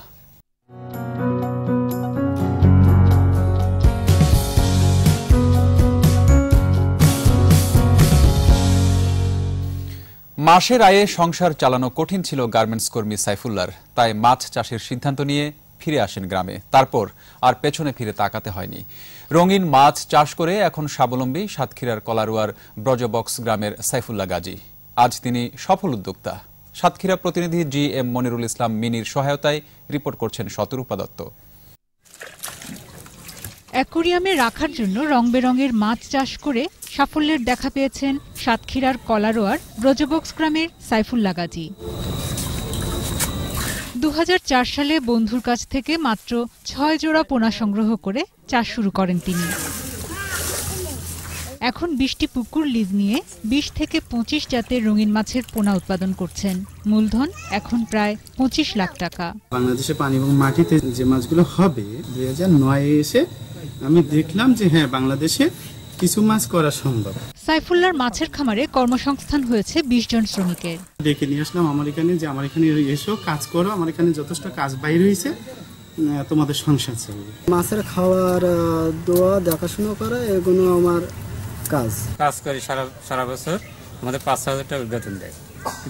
মাসের আয়ে সংসার চালানো কঠিন ছিল গার্মেন্টস কর্মী সাইফুল্লাহর। তাই মাছ চাষের সিদ্ধান্ত নিয়ে ফিরে আসেন গ্রামে। তারপর আর পেছনে ফিরে তাকাতে হয়নি। রঙিন মাছ চাষ করে এখন স্বাবলম্বী সাতক্ষীরার কলারুয়ার ব্রজবক্স গ্রামের সাইফুল্লাহ গাজী। আজ তিনি সফল উদ্যোক্তা। সাতক্ষীরা প্রতিনিধি জি এম মনিরুল ইসলাম মিনির সহায়তায় রিপোর্ট করছেন শতরূপা দত্ত। অ্যাকোরিয়ামে রাখার জন্য রং বেরঙের মাছ চাষ করে সাফল্যের দেখা পেয়েছেন সাতক্ষীরার কলারোয়ার ব্রজবক্স গ্রামের সাইফুল্লাহ গাজী। ২০০৪ সালে বন্ধুর কাছ থেকে মাত্র ৬ জোড়া পোনা সংগ্রহ করে চাষ শুরু করেন তিনি। এখন ২০টি পুকুর লিজ নিয়ে ২০ থেকে ২৫ জাতের রঙিন মাছের পোনা উৎপাদন করছেন। মূলধন এখন প্রায় ২৫ লাখ টাকা। বাংলাদেশে পানি এবং মাটিতে যে মাছগুলো হবে ২০০৯ এসে আমি দেখলাম যে হ্যাঁ, বাংলাদেশে কিছু মাছ করা সম্ভব। সাইফুল্লাহর মাছের খামারে কর্মসংস্থান হয়েছে ২০ জন শ্রমিকের। ডেকে নিয়ে আসলাম আমার এখানে, যে আমার এখানে এসো কাজ করো, আমার এখানে যথেষ্ট কাজ বাইরে হয়েছে, তোমাদের সংসার চলবে। মাছের খাওয়ার দোয়া দেখাশোনা করা এগুলো আমার কাজ করি সারা বছর। আমাদের ৫,০০০ টাকা বেতন দেয়।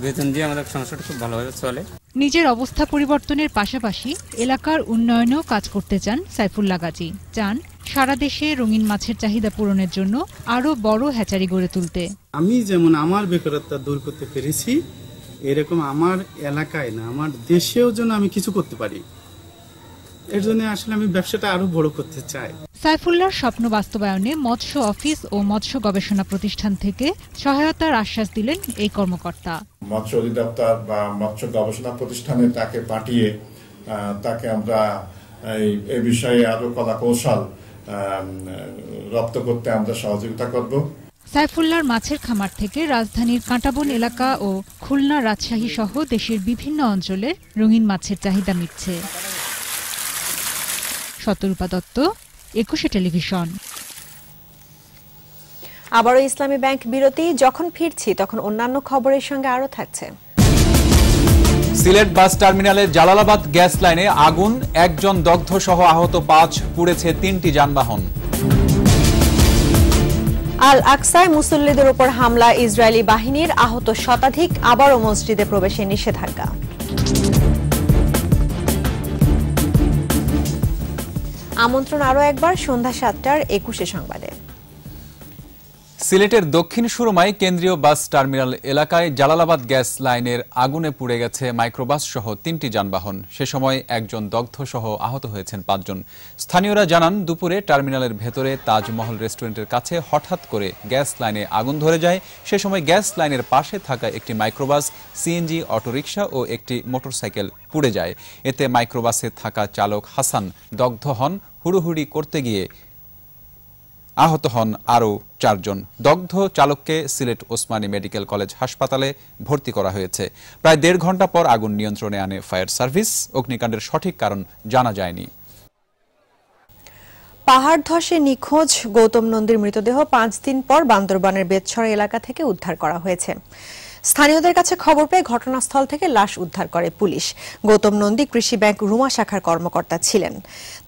বেতন দিয়ে আমাদের সংসারটা খুব ভালোভাবে চলে। নিজের অবস্থা পরিবর্তনের পাশাপাশি এলাকার উন্নয়নেও কাজ করতে চান সাইফুল্লাহ গাজী। চান সারা দেশে রঙিন মাছের চাহিদা পূরণের জন্য আরো বড় হ্যাচারি গড়ে তুলতে। আমি যেমন আমার বেকারত্ব দূর করতে পেরেছি, এরকম আমার এলাকায় না আমার দেশেও যেন আমি কিছু করতে পারি। এর জন্য আসলে আমি ব্যবসাটা আরো বড় করতে চাই। সাইফুল্লাহর স্বপ্ন বাস্তবায়নে মৎস্য অফিস ও মৎস্য গবেষণা প্রতিষ্ঠান থেকে সহায়তার আশ্বাস দিলেন এই কর্মকর্তা। মৎস্য অধিদপ্তর বা মৎস্য গবেষণা প্রতিষ্ঠানে তাকে পাঠিয়ে তাকে আমরা এই বিষয়ে আরো কলা কৌশল রপ্ত করতে আমরা সহযোগিতা করব। সাইফুল্লাহর মাছের খামার থেকে রাজধানীর কাঁটাবন এলাকা ও খুলনা, রাজশাহী সহ দেশের বিভিন্ন অঞ্চলের রঙিন মাছের চাহিদা মিটছে। শতরূপা দত্ত, একুশে টেলিভিশন। আবারও ইসলামী ব্যাংক বিরতি। যখন ফিরছি তখন অন্যান্য খবরের সঙ্গে আরো থাকছে। সিলেট বাস টার্মিনালে জালালাবাদ গ্যাস লাইনে আগুন, একজন দগ্ধ সহ আহত ৫, পুড়েছে ৩টি যানবাহন। আল আকসায় মুসল্লিদের উপর হামলা, ইসরায়েলি বাহিনীর, আহত শতাধিক, আবারও মসজিদে প্রবেশে নিষেধাজ্ঞা। আমন্ত্রণ আরও একবার সন্ধ্যা 7টার 21 সংবাদে। সিলেটের দক্ষিণ সুরমায় কেন্দ্রীয় বাস টার্মিনাল এলাকায় জালালাবাদ গ্যাস লাইনের আগুনে পুড়ে গেছে মাইক্রোবাস সহ 3টি যানবাহন। সে সময় একজন দগ্ধ সহ আহত হয়েছেন 5 জন। স্থানীয়রা জানান, দুপুরে টার্মিনালের ভেতরে তাজমহল রেস্টুরেন্টের কাছে হঠাৎ করে গ্যাস লাইনে আগুন ধরে যায়। সে সময় গ্যাস লাইনের পাশে থাকা একটি মাইক্রোবাস, সিএনজি অটোরিকশা ও একটি মোটরসাইকেল পুড়ে যায়। এতে মাইক্রোবাসে থাকা চালক হাসান দগ্ধ হন। হুড়োহুড়ি করতে গিয়ে আহত হন আরও 4 জন। দগ্ধ চালককে সিলেট ওসমানী মেডিকেল কলেজ হাসপাতালে ভর্তি করা হয়েছে। প্রায় 1.5 ঘন্টা পর আগুন নিয়ন্ত্রণে আনে ফায়ার সার্ভিস। অগ্নিকাণ্ডের সঠিক কারণ জানা যায়নি। পাহাড় ধসে নিখোঁজ গৌতম নন্দীর মৃতদেহ 5 দিন পর বান্দরবানের বেতছড়া এলাকা থেকে উদ্ধার করা হয়েছে। স্থানীয়দের কাছে খবর পেয়ে ঘটনাস্থল থেকে লাশ উদ্ধার করে পুলিশ। গৌতম নন্দী কৃষি ব্যাংক রুমা শাখার কর্মকর্তা ছিলেন।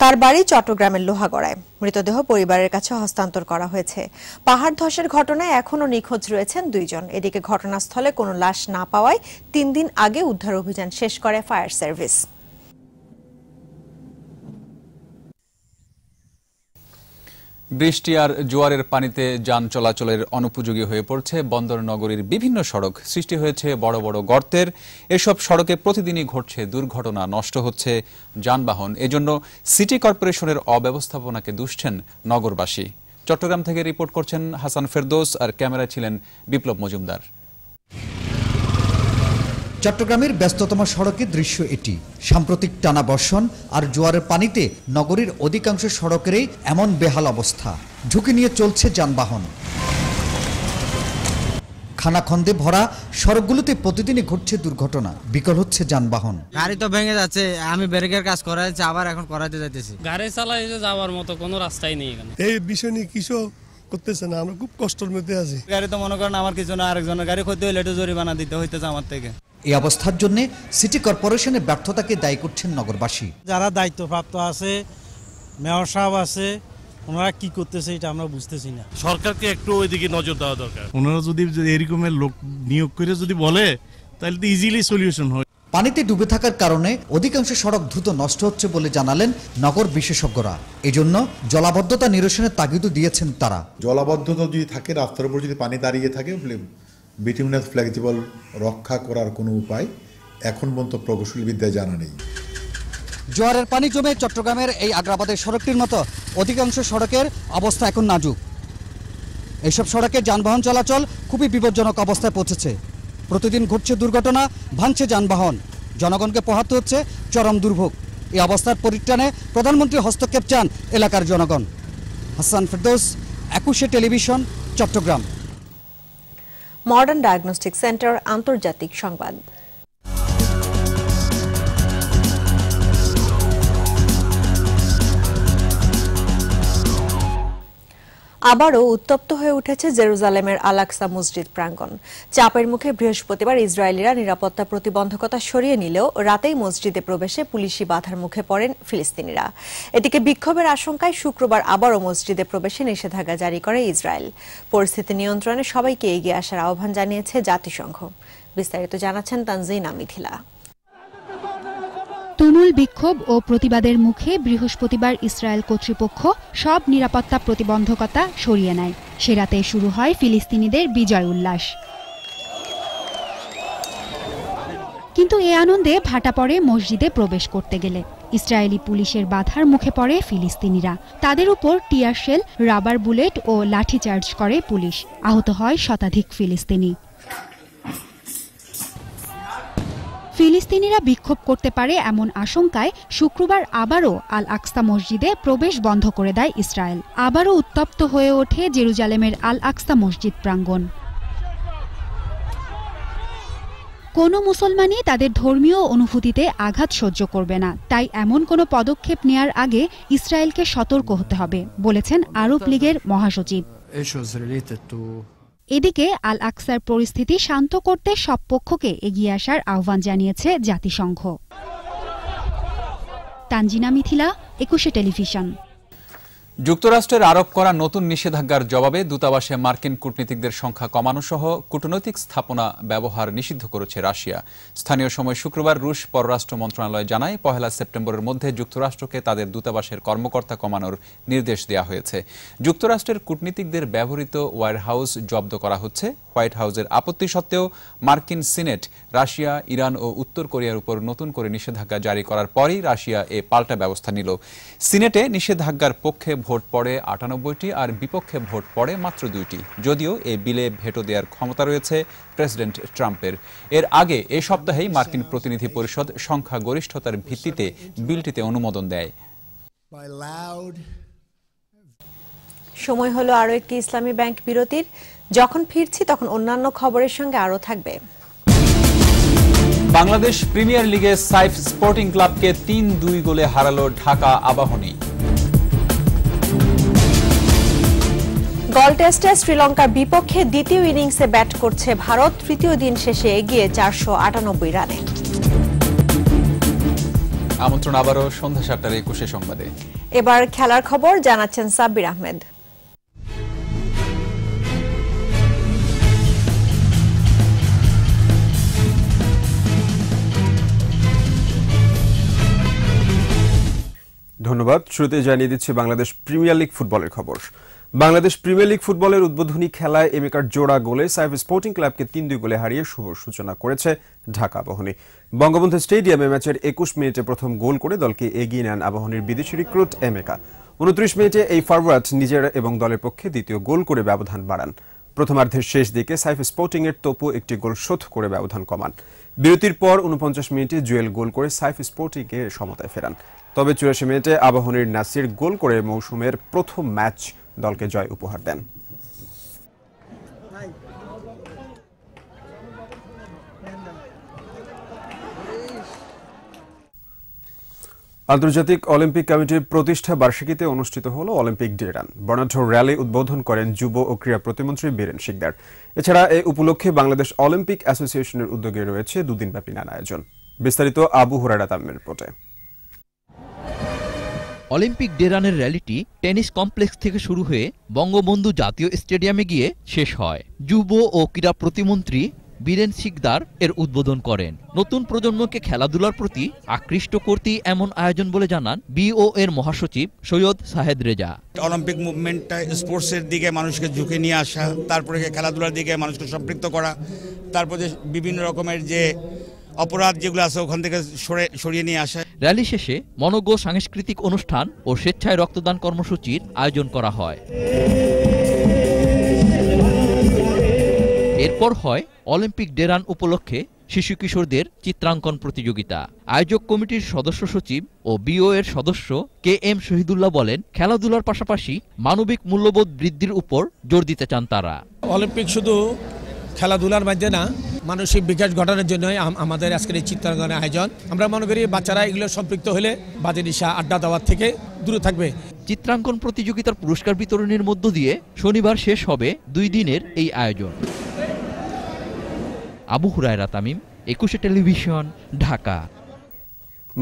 তার বাড়ি চট্টগ্রামের লোহাগড়ায়। মৃতদেহ পরিবারের কাছে হস্তান্তর করা হয়েছে। পাহাড় ধসের ঘটনায় এখনও নিখোঁজ রয়েছেন 2 জন। এদিকে ঘটনাস্থলে কোনো লাশ না পাওয়ায় 3 দিন আগে উদ্ধার অভিযান শেষ করে ফায়ার সার্ভিস। বৃষ্টি আর জোয়ারের পানিতে যান চলাচলের অনুপযোগী হয়ে পড়ছে বন্দর নগরীর বিভিন্ন সড়ক। সৃষ্টি হয়েছে বড় বড় গর্তের। এসব সড়কে প্রতিদিনই ঘটছে দুর্ঘটনা, নষ্ট হচ্ছে যানবাহন। এজন্য সিটি কর্পোরেশনের অব্যবস্থাপনাকে দুষছেন নগরবাসী। চট্টগ্রাম থেকে রিপোর্ট করছেন হাসান ফেরদৌস, আর ক্যামেরায় ছিলেন বিপ্লব মজুমদার। চট্টগ্রামের ব্যস্ততম সড়কের দৃশ্য এটি। সাম্প্রতিক টানা বর্ষণ আর জোয়ারের পানিতে নগরীর অধিকাংশ সড়কেরই এমন বেহাল অবস্থা। ঝুঁকি নিয়ে চলছে যানবাহন। খানাখন্দে ভরা সড়কগুলোতে প্রতিদিনই ঘটছে দুর্ঘটনা, বিকল হচ্ছে যানবাহন। গাড়ি তো ভেঙে যাচ্ছে, আমি ব্রেকের কাজ করাইছি, আবার এখন করাতে যাইতেছি। গাড়ি চালাই যাওয়ার মতো কোনো রাস্তাই নেই এখানে। এই বিষয় নিয়ে কিছু করতেছে না, আমরা খুব কষ্টের মধ্যে আছি। গাড়ি তো মনে করেন আমার কিছু না, আরেকজনের গাড়ি ক্ষতি হইলে একটু জরিমানা দিতে হইতেছে আমার থেকে। এই অবস্থার জন্য সিটি কর্পোরেশনের ব্যর্থতাকে দায়ী করছেন নগরবাসী। যারা দায়িত্বপ্রাপ্ত আছে, মেয়র সাহেব আছে, ওনারা কি করতেছে এটা আমরা বুঝতেছি না। সরকারকে একটু ওইদিকে নজর দেওয়া দরকার। ওনারা যদি এরকমের লোক নিয়োগ করে যদি বলে, তাহলে তো ইজিলি সলিউশন হয়। পানিতে ডুবে থাকার কারণে অধিকাংশ সড়ক দ্রুত নষ্ট হচ্ছে বলে জানালেন নগর বিশেষজ্ঞরা। এজন্য জলাবদ্ধতা নিরসনের তাগিদও দিয়েছেন তারা। জলাবদ্ধতা যদি থাকে, রাস্তার উপর যদি পানি দাঁড়িয়ে থাকে, বিটুমিনাস ফ্লেক্সিবল রক্ষা করার কোনো উপায় এখন পর্যন্ত প্রকৌশলী বিদ্যায় জানা নেই। জোয়ারের পানি জমে চট্টগ্রামের এই আগ্রাবাদের সড়কটির মতো অধিকাংশ সড়কের অবস্থা এখন নাজুক। এইসব সড়কে যানবাহন চলাচল খুবই বিপজ্জনক অবস্থায় পৌঁছেছে। প্রতিদিন ঘটছে দুর্ঘটনা, ভাঙছে যানবাহন। জনগণকে পোহাতে হচ্ছে চরম দুর্ভোগ। এই অবস্থার পরিত্রাণে প্রধানমন্ত্রী হস্তক্ষেপ চান এলাকার জনগণ। Hasan Ferdous, 21 television, Chattogram. Modern diagnostic centre আন্তর্জাতিক সংবাদ। আবারও উত্তপ্ত হয়ে উঠেছে জেরুজালেমের আল আকসা মসজিদ প্রাঙ্গণ। চাপের মুখে বৃহস্পতিবার ইসরায়েলিরা নিরাপত্তা প্রতিবন্ধকতা সরিয়ে নিলেও রাতেই মসজিদে প্রবেশে পুলিশি বাধার মুখে পড়েন ফিলিস্তিনিরা। এদিকে বিক্ষোভের আশঙ্কায় শুক্রবার আবারও মসজিদে প্রবেশে নিষেধাজ্ঞা জারি করে ইসরায়েল। পরিস্থিতি নিয়ন্ত্রণে সবাইকে এগিয়ে আসার আহ্বান জানিয়েছে জাতিসংঘ। বিস্তারিত জানাচ্ছেন তানজিনা মিথিলা। তুমুল বিক্ষোভ ও প্রতিবাদের মুখে বৃহস্পতিবার ইসরায়েল কর্তৃপক্ষ সব নিরাপত্তা প্রতিবন্ধকতা সরিয়ে নেয়। সে রাতে শুরু হয় ফিলিস্তিনিদের বিজয় উল্লাস। কিন্তু এ আনন্দে ভাটা পড়ে মসজিদে প্রবেশ করতে গেলে। ইসরায়েলি পুলিশের বাধার মুখে পড়ে ফিলিস্তিনিরা। তাদের উপর টিয়ার শেল, রাবার বুলেট ও লাঠিচার্জ করে পুলিশ। আহত হয় শতাধিক ফিলিস্তিনি। ফিলিস্তিনিরা বিক্ষোভ করতে পারে এমন আশঙ্কায় শুক্রবার আবারও আল আকসা মসজিদে প্রবেশ বন্ধ করে দেয় ইসরায়েল। আবারও উত্তপ্ত হয়ে ওঠে জেরুজালেমের আল আকসা মসজিদ প্রাঙ্গণ। কোনো মুসলমানই তাদের ধর্মীয় অনুভূতিতে আঘাত সহ্য করবে না, তাই এমন কোনো পদক্ষেপ নেয়ার আগে ইসরায়েলকে সতর্ক হতে হবে, বলেছেন আরব লীগের মহাসচিব। এদিকে আল আকসার পরিস্থিতি শান্ত করতে সব পক্ষকে এগিয়ে আসার আহ্বান জানিয়েছে জাতিসংঘ। তানজিনা মিথিলা, 21 টেলিভিশন। যুক্তরাষ্ট্রের আরোপ করা নতুন নিষেধাজ্ঞার জবাবে দূতাবাসে মার্কিন কূটনীতিকদের সংখ্যা কমানো সহ কূটনৈতিক স্থাপনা ব্যবহার নিষিদ্ধ করেছে রাশিয়া। স্থানীয় সময় শুক্রবার রুশ পররাষ্ট্র মন্ত্রণালয় জানায়, 1 সেপ্টেম্বরের মধ্যে যুক্তরাষ্ট্রকে তাদের দূতাবাসের কর্মকর্তা কমানোর নির্দেশ দেওয়া হয়েছে। যুক্তরাষ্ট্রের কূটনীতিকদের ব্যবহৃত ওয়্যারহাউস জব্দ করা হচ্ছে। হোয়াইট হাউসের আপত্তি সত্ত্বেও মার্কিন সিনেট রাশিয়া, ইরান ও উত্তর কোরিয়ার উপর নতুন করে নিষেধাজ্ঞা জারি করার পরই রাশিয়া এ পাল্টা ব্যবস্থা নিল। সিনেটে নিষেধাজ্ঞার পক্ষে ভোট পড়ে 98টি আর বিপক্ষে ভোট পড়ে মাত্র 2টি, যদিও এ বিলে ভেটো দেওয়ার ক্ষমতা রয়েছে প্রেসিডেন্ট ট্রাম্পের। এর আগে এ সপ্তাহেই মার্কিন প্রতিনিধি পরিষদ সংখ্যাগরিষ্ঠতার ভিত্তিতে বিলটিতে অনুমোদন দেয়। সময় হলো আরো একটি ইসলামী ব্যাংক বিরতির। যখন ফিরছি তখন অন্যান্য খবরের সঙ্গে আরো থাকবে। বাংলাদেশ প্রিমিয়ার লিগে সাইফ স্পোর্টিং ক্লাবকে 3-2 গোলে হারালো ঢাকা আবাহনী। গল টেস্টে শ্রীলঙ্কার বিপক্ষে দ্বিতীয় ইনিংসে ব্যাট করছে ভারত। তৃতীয় দিন শেষে এগিয়ে 498 রানে। আমন্ত্রণ আবারও সন্ধ্যা 7টার 21 সংবাদে। এবার খেলার খবর জানাচ্ছেন সাব্বির আহমেদ। ধন্যবাদ। শুরুতে জানিয়ে দিচ্ছি বাংলাদেশ প্রিমিয়ার লিগ ফুটবলের খবর। বাংলাদেশ প্রিমিয়ার লিগ ফুটবলের উদ্বোধনী খেলায় এমেকার জোড়া গোলে সাইফ স্পোর্টিং ক্লাবকে 3-2 গোলে হারিয়ে শুভ সূচনা করেছে ঢাকা আবাহনী। বঙ্গবন্ধু স্টেডিয়ামে ম্যাচের 21 মিনিটে প্রথম গোল করে দলকে এগিয়ে নেন আবাহনীর বিদেশি রিক্রুট এমেকা। 29 মিনিটে এই ফরওয়ার্ড নিজের এবং দলের পক্ষে দ্বিতীয় গোল করে ব্যবধান বাড়ান। প্রথমার্ধের শেষ দিকে সাইফ স্পোর্টিং এর তোপু একটি গোল শোধ করে ব্যবধান কমান। বিরতির পর 49 মিনিটে জুয়েল গোল করে সাইফ স্পোর্টিং এ সমতায় ফেরান। তবে 84 মিনিটে আবাহনীর নাসির গোল করে মৌসুমের প্রথম ম্যাচ দলকে জয় উপহার দেন। আন্তর্জাতিক অলিম্পিক কমিটির প্রতিষ্ঠা বার্ষিকীতে অনুষ্ঠিত হল অলিম্পিক ডে রান। বর্ণাঢ্য র্যালি উদ্বোধন করেন যুব ও ক্রীড়া প্রতিমন্ত্রী বীরেন শিকদার। এছাড়া এ উপলক্ষে বাংলাদেশ অলিম্পিক অ্যাসোসিয়েশনের উদ্যোগে রয়েছে 2 দিনব্যাপী নানা আয়োজন। বিস্তারিত আবু হুরায়রা তামিমের রিপোর্টে। অলিম্পিক ডে রানের র্যালিটি টেনিস কমপ্লেক্স থেকে শুরু হয়ে বঙ্গবন্ধু জাতীয় স্টেডিয়ামে গিয়ে শেষ হয়। যুব ও ক্রীড়া প্রতিমন্ত্রী বীরেন শিকদার এর উদ্বোধন করেন। নতুন প্রজন্মকে খেলাধুলার প্রতি আকৃষ্ট করতেই এমন আয়োজন বলে জানান বিও এর মহাসচিব সৈয়দ সাহেদ রেজা। অলিম্পিক মুভমেন্টটা স্পোর্টসের দিকে মানুষকে ঝুঁকে নিয়ে আসা, তারপরে খেলাধুলার দিকে মানুষকে সম্পৃক্ত করা, তারপরে বিভিন্ন রকমের যে অপরাধ যেগুলো আছে ওখান থেকে সরিয়ে নিয়ে আসা। র্যালি শেষে মনোজ্ঞ সাংস্কৃতিক অনুষ্ঠান ও স্বেচ্ছায় রক্তদান কর্মসূচির আয়োজন করা হয়। এরপর হয় অলিম্পিক ডে রান উপলক্ষে শিশু কিশোরদের চিত্রাঙ্কন প্রতিযোগিতা। আয়োজক কমিটির সদস্য সচিব ও বিও এর সদস্য KM শহীদুল্লাহ বলেন, খেলাধুলার পাশাপাশি মানবিক মূল্যবোধ বৃদ্ধির উপর জোর দিতে চান তারা। অলিম্পিক শুধু খেলাধুলার মাধ্যমে না, মানসিক বিকাশ ঘটানোর জন্য আমাদের আজকের এই চিত্রাঙ্কনের আয়োজন। আমরা মনে করি বাচ্চারা এগুলো সম্পৃক্ত হলে বাজে নিশা আড্ডা দেওয়ার থেকে দূরে থাকবে। চিত্রাঙ্কন প্রতিযোগিতার পুরস্কার বিতরণের মধ্য দিয়ে শনিবার শেষ হবে 2 দিনের এই আয়োজন। Abu Hurairah Tamim, 21 television, Dhaka.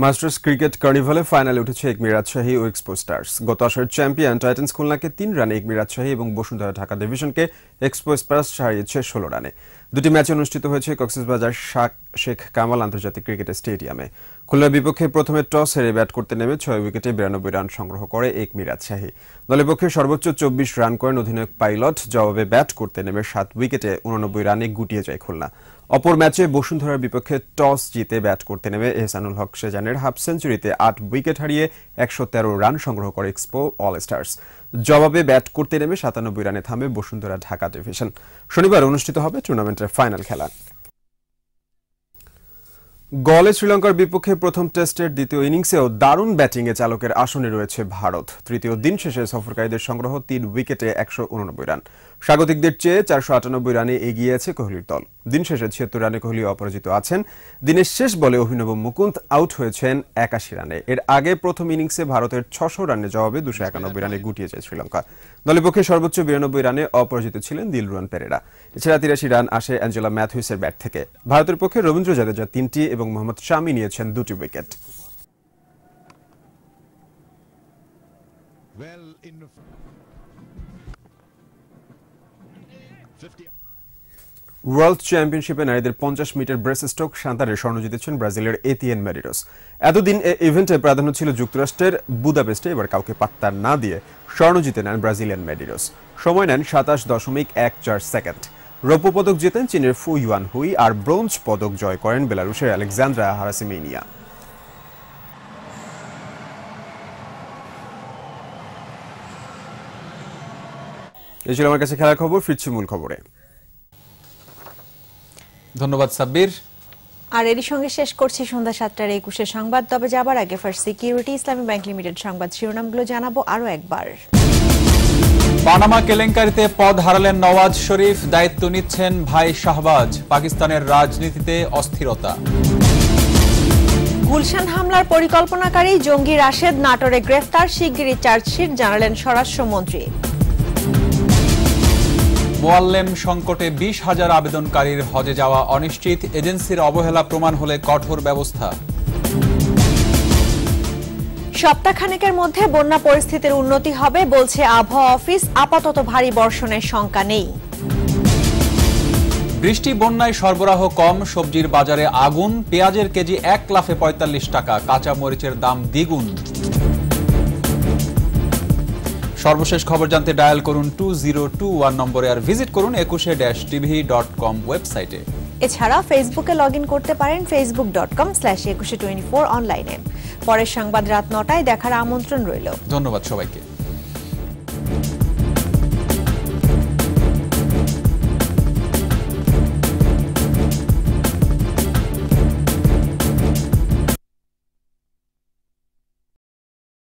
Masters cricket কার্নিভালে ফাইনালে উঠেছে একমি রাজশাহী ও এক্সপো স্টার্স। গত আসরের চ্যাম্পিয়ন টাইটান্স খুলনাকে 3 রানে একমি রাজশাহী এবং বসুন্ধরা ঢাকা ডিভিশনকে এক্সপো স্টার্স হারিয়েছে 16 রানে। 2টি ম্যাচ অনুষ্ঠিত হয়েছে কক্সবাজার শেখ কামাল আন্তর্জাতিক ক্রিকেট স্টেডিয়ামে। খুলনার বিপক্ষে প্রথমে টস হেরে ব্যাট করতে নেমে 6 উইকেটে 92 রান সংগ্রহ করে একমি রাজশাহী। দলের পক্ষে সর্বোচ্চ 24 রান করেন অধিনায়ক পাইলট। জবাবে ব্যাট করতে নেমে 7 উইকেটে 89 রানে গুটিয়ে যায় খুলনা। অপর ম্যাচে বসুন্ধরার বিপক্ষে টস জিতে ব্যাট করতে নেমে এহসানুল হক সেজানের হাফ সেঞ্চুরিতে 8 উইকেট হারিয়ে 113 রান সংগ্রহ করে এক্সপো অল স্টার্স। জবাবে ব্যাট করতে নেমে 97 রানে থামে বসুন্ধরা ঢাকা ডিভিশন। শনিবার অনুষ্ঠিত হবে টুর্নামেন্টের ফাইনাল খেলা। গলে শ্রীলঙ্কার বিপক্ষে প্রথম টেস্টের দ্বিতীয় ইনিংসেও দারুণ ব্যাটিংয়ে চালকের আসনে রয়েছে ভারত। তৃতীয় দিন শেষে সফরকারীদের সংগ্রহ 3 উইকেটে 189 রান। স্বাগতিকদের চেয়ে 498 রানে এগিয়ে আছে কোহলির দল। দিন শেষে 76 রানে কোহলি অপরাজিত আছেন। দিনের শেষ বলে অভিনব মুকুন্দ আউট হয়েছেন 81 রানে। এর আগে প্রথম ইনিংসে ভারতের 600 রানের জবাবে 291 রানে গুটিয়ে যায় শ্রীলঙ্কা। দলের পক্ষে সর্বোচ্চ 92 রানে অপরাজিত ছিলেন দিলরুয়ান পেরেরা। এছাড়া 83 রান আসে অ্যাঞ্জেলা ম্যাথিউসের ব্যাট থেকে। ভারতের পক্ষে রবীন্দ্র জাদেজা 3টি এবং মোহাম্মদ শামি নিয়েছেন 2টি উইকেট। ওয়ার্ল্ড চ্যাম্পিয়নশিপে নারীদের 50 মিটার ব্রেস্টস্ট্রোক সাঁতারে স্বর্ণ জিতেছেন ব্রাজিলের এতিয়ান মেডিরোস। এতদিন ইভেন্টে প্রাধান্য ছিল যুক্তরাষ্ট্রের বুদাপেস্টে, এবার কাউকে পাত্তা না দিয়ে স্বর্ণ জিতে নেন ব্রাজিলিয়ান মেডিরোস। সময় নেন 27.14 সেকেন্ড। রৌপ্য পদক জেতেন চীনের ফু ইউয়ান হুই, আর ব্রোঞ্জ পদক জয় করেন বেলারুশের আলেকজান্দ্রা হারাসিমেনিয়া। এই ছিল আমার কাছে খেলার খবর। ফিরছি মূল খবরে। ধন্যবাদ সাব্বির। আর এরই সঙ্গে শেষ করছি সন্ধ্যা 7:21 সংবাদ। তবে যাবার আগে ফার্স্ট সিকিউরিটি ইসলামী ব্যাংক লিমিটেড সংবাদ শিরোনামগুলো জানাবো আরো একবার। পানামা কেলেঙ্কারিতে পদ হারালেন নওয়াজ শরীফ, দায়িত্ব নিচ্ছেন ভাই শাহবাজ। পাকিস্তানের রাজনীতিতে অস্থিরতা। গুলশান হামলার পরিকল্পনাকারী জঙ্গি রাশেদ নাটোরে গ্রেফতার, শিগগিরই চার্জশিট জানালেন স্বরাষ্ট্রমন্ত্রী। মোয়াল্লেম সংকটে 20,000 আবেদনকারীর হজে যাওয়া অনিশ্চিত, এজেন্সির অবহেলা প্রমাণ হলে কঠোর ব্যবস্থা। সপ্তাহখানেকের মধ্যে বন্যা পরিস্থিতির উন্নতি হবে বলছে আবহাওয়া অফিস, আপাতত ভারী বর্ষণের শঙ্কা নেই। বৃষ্টি বন্যায় সরবরাহ কম, সবজির বাজারে আগুন, পেঁয়াজের কেজি 1 লাফে 45 টাকা, কাঁচা মরিচের দাম দ্বিগুণ। সর্বশেষ খবর জানতে ডায়াল করুন 2021 নম্বরে, আর ভিজিট করুন 21-tv.com ওয়েবসাইটে। এছাড়া ফেসবুকে লগইন করতে পারেন facebook.com/2124 অনলাইনে। পরের সংবাদ রাত 9টায় দেখার আমন্ত্রণ রইল। ধন্যবাদ সবাইকে।